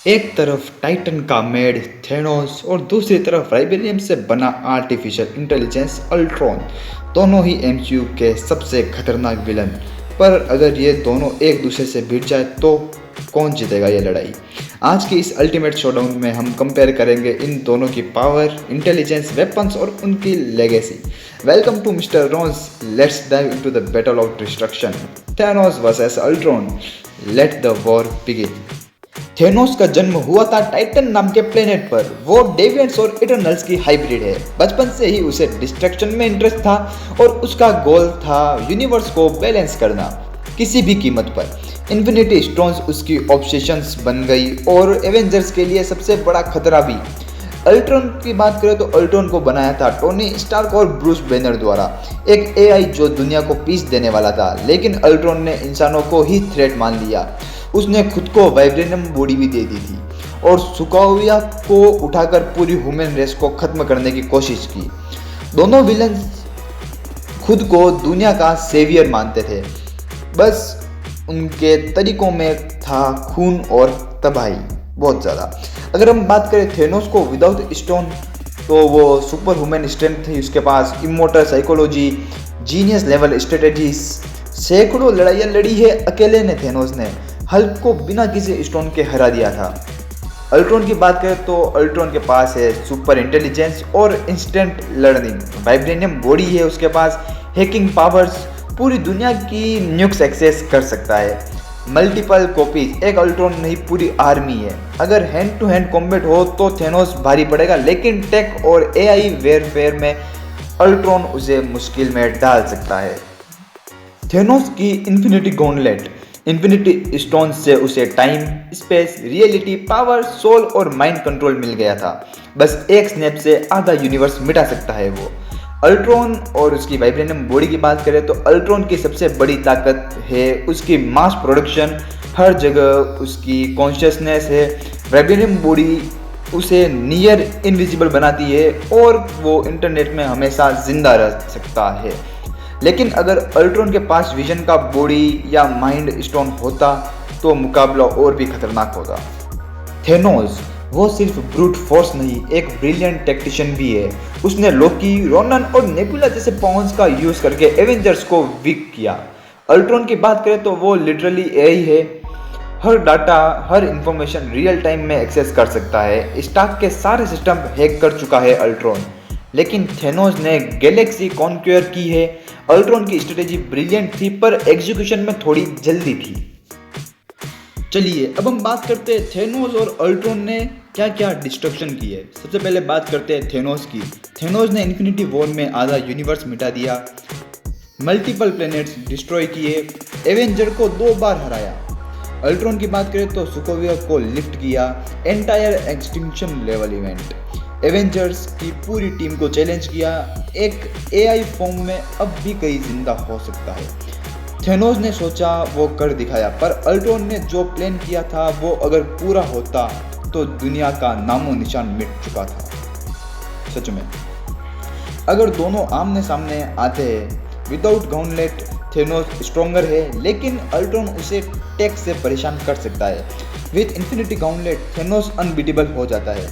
एक तरफ टाइटन का मेड थेनोस और दूसरी तरफ वाइब्रेनियम से बना आर्टिफिशियल इंटेलिजेंस अल्ट्रॉन, दोनों ही एमसीयू के सबसे खतरनाक विलन। पर अगर ये दोनों एक दूसरे से भिड़ जाए तो कौन जीतेगा ये लड़ाई? आज की इस अल्टीमेट शोडाउन में हम कंपेयर करेंगे इन दोनों की पावर, इंटेलिजेंस, वेपन्स और उनकी legacy. Welcome to mister Rons, let's dive into the battle of destruction, Thanos versus Ultron. Let the war begin. Thanos का जन्म हुआ था टाइटन नाम के प्लेनेट पर। वो डेविएंट्स और इटर्नल्स की हाइब्रिड है। बचपन से ही उसे डिस्ट्रक्शन में इंटरेस्ट था और उसका गोल था यूनिवर्स को बैलेंस करना किसी भी कीमत पर। इन्फिनिटी स्टोन्स उसकी ऑब्सेशंस बन गई और एवेंजर्स के लिए सबसे बड़ा खतरा भी। अल्ट्रॉन की बात करें तो अल्ट्रॉन को बनाया था टोनी स्टार्क और ब्रूस बैनर द्वारा, एक एआई जो दुनिया को पीस देने वाला था। लेकिन अल्ट्रॉन ने इंसानों को ही थ्रेट मान लिया। उसने खुद को वाइब्रेनियम बॉडी भी दे दी थी और सुकाविया को उठाकर पूरी ह्यूमन रेस को खत्म करने की कोशिश की। दोनों विलन खुद को दुनिया का सेवियर मानते थे, बस उनके तरीकों में था खून और तबाही बहुत ज़्यादा। अगर हम बात करें थेनोस को, विदाउट स्टोन तो वो सुपर ह्यूमन स्ट्रेंथ थी उसके पास, immortal psychology, genius level strategies, सैकड़ों लड़ाइयाँ लड़ी है अकेले ने थेनोस ने। हल्क को बिना किसी स्टोन के हरा दिया था। अल्ट्रॉन की बात करें तो अल्ट्रॉन के पास है सुपर इंटेलिजेंस और इंस्टेंट लर्निंग, वाइब्रेनियम बॉडी है उसके पास, हैकिंग पावर्स, पूरी दुनिया की न्यूक्स एक्सेस कर सकता है, मल्टीपल कॉपीज, एक अल्ट्रॉन नहीं पूरी आर्मी है। अगर हैंड टू हैंड कॉम्बैट हो तो थेनोस भारी पड़ेगा, लेकिन टेक और एआई वेयरफेयर में अल्ट्रॉन उसे मुश्किल में डाल सकता है। थेनोस की इन्फिनिटी गॉन्टलेट, इन्फिनिटी स्टोन से उसे time, space, reality, power, soul और माइंड कंट्रोल मिल गया था। बस एक स्नैप से आधा यूनिवर्स मिटा सकता है वो। अल्ट्रॉन और उसकी वाइब्रेनियम बॉडी की बात करें तो अल्ट्रॉन की सबसे बड़ी ताकत है उसकी मास प्रोडक्शन, हर जगह उसकी कॉन्शियसनेस है। वाइब्रेनियम बॉडी उसे नियर इनविजिबल बनाती है और वो इंटरनेट में हमेशा जिंदा रह सकता है। लेकिन अगर अल्ट्रॉन के पास विजन का बॉडी या माइंड स्टोन होता तो मुकाबला और भी खतरनाक होता। थेनोस वो सिर्फ ब्रूट फोर्स नहीं, एक ब्रिलियंट टैक्टिशियन भी है। उसने लोकी, रोनन और नेबुला जैसे पॉन्स का यूज करके एवेंजर्स को वीक किया। अल्ट्रॉन की बात करें तो वो लिटरली एआई है, हर डाटा, हर इंफॉर्मेशन रियल टाइम में एक्सेस कर सकता है। स्टार्क के सारे सिस्टम हैक कर चुका है अल्ट्रॉन, लेकिन थेनोस ने गैलेक्सी कॉन्क्वेयर की है। अल्ट्रॉन की स्ट्रेटेजी ब्रिलियंट थी पर एग्जीक्यूशन में थोड़ी जल्दी थी। चलिए अब हम बात करते हैं थेनोस और अल्ट्रॉन ने क्या क्या डिस्ट्रक्शन की है। सबसे पहले बात करते हैं थेनोस की। थेनोस ने इन्फिनिटी वॉर में आधा यूनिवर्स मिटा दिया, मल्टीपल प्लैनेट्स डिस्ट्रॉय किए, एवेंजर को 2 बार हराया। अल्ट्रॉन की बात करें तो सुकोविया को लिफ्ट किया, entire extinction level event, Avengers की पूरी टीम को चैलेंज किया। एक एआई फॉर्म में अब भी कहीं जिंदा हो सकता है। थेनोस ने सोचा वो कर दिखाया, पर अल्ट्रॉन ने जो प्लान किया था वो अगर पूरा होता तो दुनिया का नामो निशान मिट चुका था। सच में अगर दोनों आमने सामने आते हैं, विदाउट गॉन्टलेट थेनोस स्ट्रॉन्गर है, लेकिन अल्ट्रॉन उसे टेक से परेशान कर सकता है। With infinity gauntlet Thanos unbeatable हो जाता है।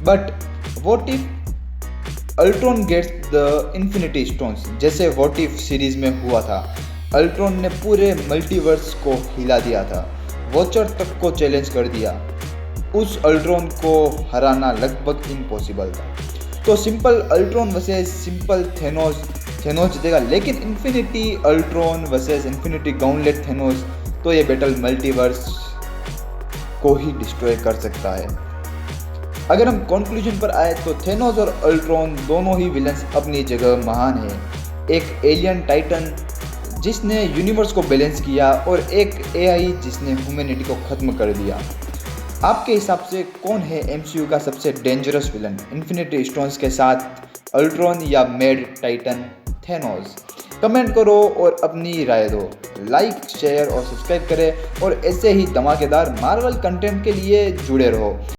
But what if Ultron gets the infinity stones, जैसे व्हाट इफ सीरीज में हुआ था। अल्ट्रॉन ने पूरे मल्टीवर्स को हिला दिया था, वॉचर तक को चैलेंज कर दिया। उस अल्ट्रॉन को हराना लगभग इम्पॉसिबल था। तो simple Ultron versus simple Thanos, Thanos जीतेगा। लेकिन infinity Ultron versus infinity gauntlet Thanos, तो ये बैटल मल्टीवर्स को ही डिस्ट्रॉय कर सकता है। अगर हम कंक्लूजन पर आए तो थेनोस और अल्ट्रॉन दोनों ही विलन्स अपनी जगह महान है। एक एलियन टाइटन जिसने यूनिवर्स को बैलेंस किया और एक एआई जिसने ह्यूमैनिटी को खत्म कर दिया। आपके हिसाब से कौन है एमसीयू का सबसे डेंजरस विलन, इन्फिनिटी स्टोन्स के साथ अल्ट्रॉन या मेड टाइटन थेनोस? कमेंट करो और अपनी राय दो। लाइक, शेयर और सब्सक्राइब करें और ऐसे ही धमाकेदार मार्वल कंटेंट के लिए जुड़े रहो।